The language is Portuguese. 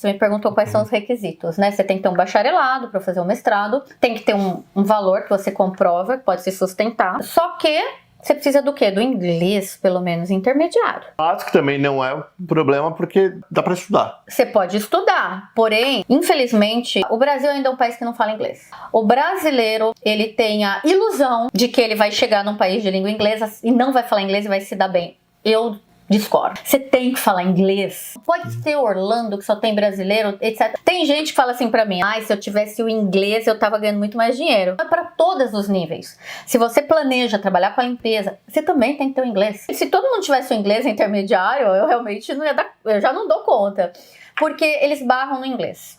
Você me perguntou quais são os requisitos, né? Você tem que ter um bacharelado para fazer um mestrado, tem que ter um valor que você comprova, que pode se sustentar. Só que você precisa do quê? Do inglês, pelo menos, intermediário. Acho que também não é um problema, porque dá para estudar. Você pode estudar, porém, infelizmente, o Brasil ainda é um país que não fala inglês. O brasileiro, ele tem a ilusão de que ele vai chegar num país de língua inglesa e não vai falar inglês e vai se dar bem. Eu discordo. Você tem que falar inglês. Pode ter Orlando, que só tem brasileiro, etc. Tem gente que fala assim pra mim, se eu tivesse o inglês, eu tava ganhando muito mais dinheiro. É pra todos os níveis. Se você planeja trabalhar com a empresa, você também tem que ter o inglês. Se todo mundo tivesse o inglês intermediário, eu realmente não ia dar, eu já não dou conta. Porque eles barram no inglês.